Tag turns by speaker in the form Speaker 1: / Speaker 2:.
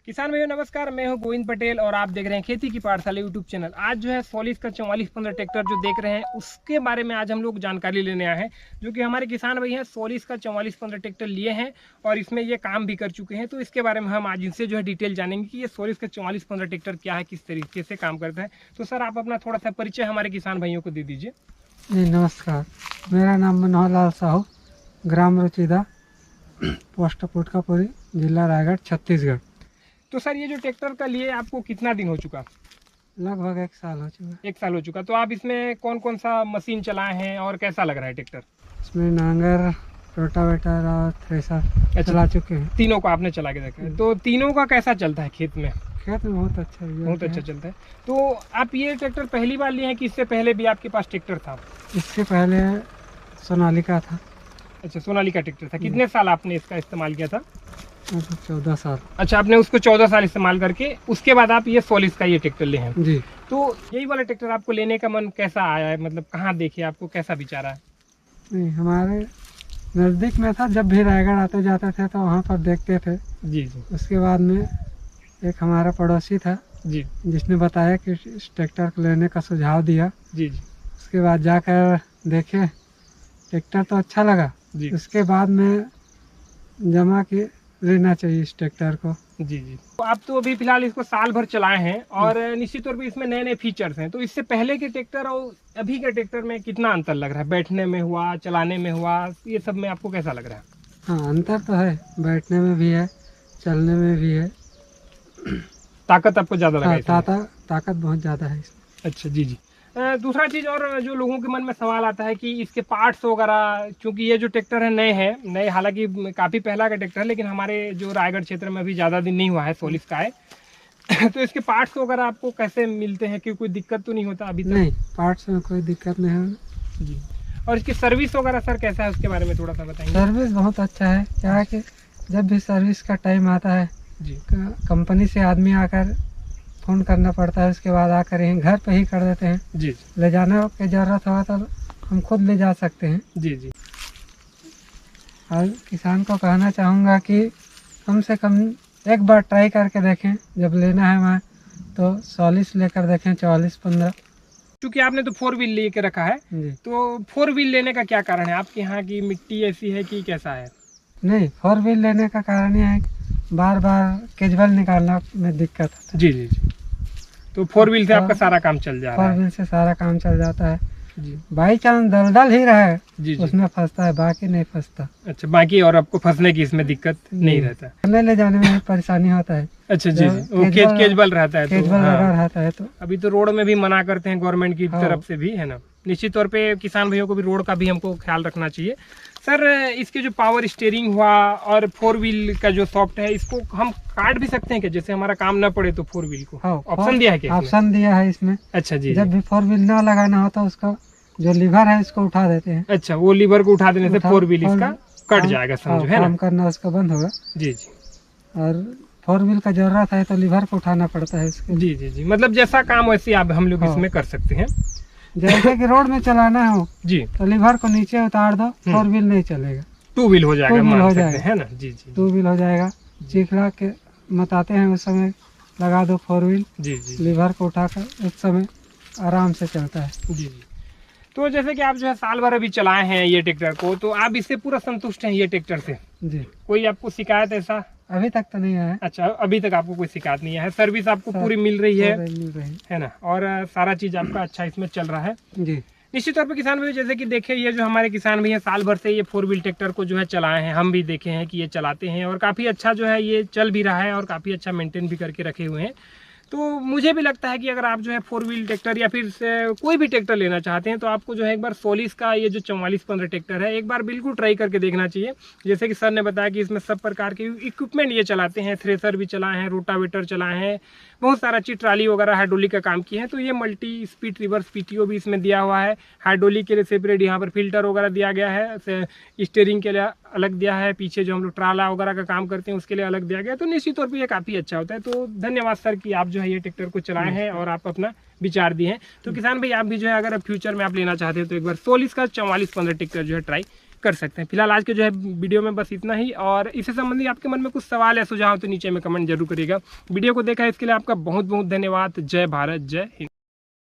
Speaker 1: किसान भाइयों नमस्कार, मैं हूं गोविंद पटेल और आप देख रहे हैं खेती की पाठशाला यूट्यूब चैनल। आज जो है सोलिस का 4415 ट्रैक्टर जो देख रहे हैं उसके बारे में आज हम लोग जानकारी लेने आए हैं, जो कि हमारे किसान भाई हैं सोलिस का 4415 ट्रैक्टर लिए हैं और इसमें ये काम भी कर चुके हैं। तो इसके बारे में हम आज इनसे जो है डिटेल जानेंगे कि ये सोलिस का 4415 ट्रैक्टर क्या है, किस तरीके से काम करता है। तो सर आप अपना थोड़ा सा परिचय हमारे किसान भाइयों को दे दीजिए।
Speaker 2: जी नमस्कार, मेरा नाम मनोहर लाल साहू, ग्राम रुचिदा, पोस्ट पुटकापुरी, जिला रायगढ़, छत्तीसगढ़।
Speaker 1: तो सर ये जो ट्रैक्टर का लिए आपको कितना दिन हो चुका?
Speaker 2: लगभग 1 साल हो चुका।
Speaker 1: 1 साल हो चुका। तो आप इसमें कौन कौन सा मशीन चलाए हैं और कैसा लग रहा है ट्रैक्टर?
Speaker 2: इसमें नांगर, रोटावेटर और थ्रेसर चला चुके हैं।
Speaker 1: तीनों को आपने चला के देखा है। तो तीनों का कैसा चलता है खेत में?
Speaker 2: खेत में बहुत अच्छा है,
Speaker 1: बहुत अच्छा चलता है। तो आप ये ट्रैक्टर पहली बार लिए हैं कि इससे पहले भी आपके पास ट्रैक्टर था?
Speaker 2: इससे पहले सोनालिका था।
Speaker 1: अच्छा, सोनालिका ट्रैक्टर था। कितने साल आपने इसका इस्तेमाल किया था?
Speaker 2: 14 साल।
Speaker 1: अच्छा, आपने उसको 14 साल इस्तेमाल करके उसके बाद आप ये सोलिस का ये ट्रैक्टर ले हैं।
Speaker 2: जी।
Speaker 1: तो यही वाला ट्रैक्टर आपको लेने का मन कैसा आया है, मतलब कहाँ देखे आपको, कैसा विचार आया?
Speaker 2: नहीं, हमारे नज़दीक में था, जब भी रायगढ़ आते जाते थे तो वहाँ पर देखते थे।
Speaker 1: जी जी।
Speaker 2: उसके बाद में एक हमारा पड़ोसी था
Speaker 1: जी
Speaker 2: जिसने बताया कि इस ट्रैक्टर को लेने का सुझाव दिया।
Speaker 1: जी जी
Speaker 2: उसके बाद जाकर देखे, ट्रैक्टर तो अच्छा लगा।
Speaker 1: जी
Speaker 2: उसके बाद में जमा के लेना चाहिए इस ट्रैक्टर को।
Speaker 1: जी जी। तो आप तो अभी फिलहाल इसको साल भर चलाए हैं और निश्चित तौर पे इसमें नए नए फीचर्स हैं। तो इससे पहले के ट्रैक्टर और अभी के ट्रैक्टर में कितना अंतर लग रहा है? बैठने में हुआ, चलाने में हुआ, ये सब में आपको कैसा लग रहा है?
Speaker 2: हाँ, अंतर तो है, बैठने में भी है, चलने में भी है।
Speaker 1: ताकत आपको ज्यादा लगा
Speaker 2: हाँ,
Speaker 1: इसमें?
Speaker 2: ताकत बहुत ज़्यादा है इसमें। अच्छा
Speaker 1: जी जी। दूसरा चीज़ और जो लोगों के मन में सवाल आता है कि इसके पार्ट्स वगैरह, क्योंकि ये जो ट्रैक्टर है नए, हालांकि काफ़ी पहला का ट्रैक्टर है, लेकिन हमारे जो रायगढ़ क्षेत्र में अभी ज़्यादा दिन नहीं हुआ है सोलिस का है तो इसके पार्ट्स वगैरह आपको कैसे मिलते हैं, कि कोई दिक्कत तो नहीं होता अभी तक?
Speaker 2: नहीं, पार्ट्स में कोई दिक्कत नहीं है
Speaker 1: जी। और इसकी सर्विस वगैरह सर कैसा है, उसके बारे में थोड़ा सा बताएंगे?
Speaker 2: सर्विस बहुत अच्छा है। क्या है कि जब भी सर्विस का टाइम आता है
Speaker 1: जी
Speaker 2: कंपनी से आदमी आकर फ़ोन करना पड़ता है, उसके बाद आकर यहीं घर पे ही कर देते हैं।
Speaker 1: जी
Speaker 2: ले जाने की ज़रूरत हुआ तो हम खुद ले जा सकते हैं।
Speaker 1: जी जी।
Speaker 2: और किसान को कहना चाहूँगा कि कम से कम एक बार ट्राई करके देखें, जब लेना है वहाँ तो सोलिस लेकर देखें 4415।
Speaker 1: क्योंकि आपने तो 4 व्हील लेके रखा है,
Speaker 2: जी।
Speaker 1: तो 4 व्हील लेने का क्या कारण है? आपके यहाँ की मिट्टी ऐसी है कि कैसा है?
Speaker 2: नहीं, 4 व्हील लेने का कारण यह है कि बार बार कैजुअल निकालना में दिक्कत होता है।
Speaker 1: जी जी जी। तो 4 व्हील से आपका सारा काम चल जा रहा
Speaker 2: 4
Speaker 1: है?
Speaker 2: व्हील से सारा काम चल जाता है।
Speaker 1: जी
Speaker 2: बाई चांस दलदल ही रहे
Speaker 1: जी जी।
Speaker 2: उसमें फंसता है, बाकी नहीं फंसता।
Speaker 1: अच्छा, बाकी और आपको फंसने की इसमें दिक्कत नहीं रहता?
Speaker 2: ले जाने में परेशानी होता है।
Speaker 1: अच्छा जी जी। वो केजबल रहता है तो
Speaker 2: कैजुअल
Speaker 1: हाँ।
Speaker 2: लगा रहता है तो
Speaker 1: अभी तो रोड में भी मना करते हैं गवर्नमेंट की
Speaker 2: हाँ।
Speaker 1: तरफ से भी, है ना। निश्चित तौर पे किसान भाइयों को भी रोड का भी हमको ख्याल रखना चाहिए। सर इसके जो पावर स्टीयरिंग हुआ और 4 व्हील का जो सॉफ्ट है, इसको हम काट भी सकते हैं क्या, जैसे हमारा काम ना पड़े तो 4 व्हील को?
Speaker 2: हाँ,
Speaker 1: ऑप्शन दिया है क्या इसमें?
Speaker 2: ऑप्शन दिया है इसमें।
Speaker 1: अच्छा जी।
Speaker 2: जब भी 4 व्हील ना लगाना होता उसका जो लीवर है इसको उठा देते हैं।
Speaker 1: अच्छा, वो लीवर को उठा देने से 4 व्हील इसका कट जाएगा, समझो, है ना?
Speaker 2: काम करना उसका बंद होगा।
Speaker 1: जी जी।
Speaker 2: और 4 व्हील का जरूरत है तो लीवर को उठाना पड़ता है इसके।
Speaker 1: जी जी जी। मतलब जैसा काम वैसे आप हम लोग
Speaker 2: हाँ।
Speaker 1: इसमें कर सकते हैं।
Speaker 2: जैसे कि रोड में चलाना हो
Speaker 1: जी।
Speaker 2: तो लीवर को नीचे उतार दो, 4 व्हील नहीं चलेगा,
Speaker 1: 2 व्हील हो जाएगा,
Speaker 2: 2 व्हील
Speaker 1: मान
Speaker 2: हो
Speaker 1: सकते
Speaker 2: जाएगा।
Speaker 1: हैं, है ना? जी जी
Speaker 2: 2 व्हील हो जाएगा। चिखला के मताते हैं उस समय लगा दो 4 व्हील,
Speaker 1: जी जी
Speaker 2: लीवर को उठाकर उस समय आराम से चलता है।
Speaker 1: जी जी। तो जैसे कि आप जो है साल भर अभी चलाए हैं ये ट्रैक्टर को, तो आप इससे पूरा संतुष्ट हैं ये ट्रैक्टर से?
Speaker 2: जी।
Speaker 1: कोई आपको शिकायत ऐसा?
Speaker 2: अभी तक तो नहीं आया।
Speaker 1: अच्छा, अभी तक आपको कोई शिकायत नहीं है। सर्विस आपको पूरी मिल रही है,
Speaker 2: मिल रही
Speaker 1: है ना? और सारा चीज आपका अच्छा इसमें चल रहा है।
Speaker 2: जी।
Speaker 1: निश्चित तौर पर किसान भाई, जैसे कि देखे ये जो हमारे किसान भाई हैं साल भर से ये 4 व्हील ट्रैक्टर को जो है चलाए हैं, हम भी देखे हैं कि ये चलाते हैं और काफ़ी अच्छा जो है ये चल भी रहा है और काफ़ी अच्छा मेंटेन भी करके रखे हुए हैं। तो मुझे भी लगता है कि अगर आप जो है 4 व्हील ट्रैक्टर या फिर कोई भी ट्रैक्टर लेना चाहते हैं तो आपको जो है एक बार सोलिस का ये जो 4415 ट्रैक्टर है एक बार बिल्कुल ट्राई करके देखना चाहिए। जैसे कि सर ने बताया कि इसमें सब प्रकार के इक्विपमेंट ये चलाते हैं, थ्रेसर भी चलाए हैं, रोटावेटर चलाए हैं, बहुत सारा चीज, ट्राली वगैरह हाइड्रोलिक का काम किए हैं। तो ये मल्टी स्पीड रिवर्स पीटीओ भी इसमें दिया हुआ है। हाइड्रोलिक के लिए सेपरेट यहाँ पर फिल्टर वगैरह दिया गया है, स्टीयरिंग के लिए अलग दिया है, पीछे जो हम लोग ट्राला वगैरह का काम करते हैं उसके लिए अलग दिया गया। तो निश्चित तौर पर ये काफ़ी अच्छा होता है। तो धन्यवाद सर कि आप जो है ये ट्रैक्टर को चलाए हैं और आप अपना विचार दिए हैं। तो किसान भाई, आप भी जो है अगर फ्यूचर में आप लेना चाहते हैं तो एक बार सोलिस का 4415 ट्रैक्टर जो है ट्राई कर सकते हैं। फिलहाल आज के जो है वीडियो में बस इतना ही, और इससे संबंधित आपके मन में कुछ सवाल या सुझाव तो नीचे में कमेंट जरूर करिएगा। वीडियो को देखा इसके लिए आपका बहुत बहुत धन्यवाद। जय भारत, जय हिंद।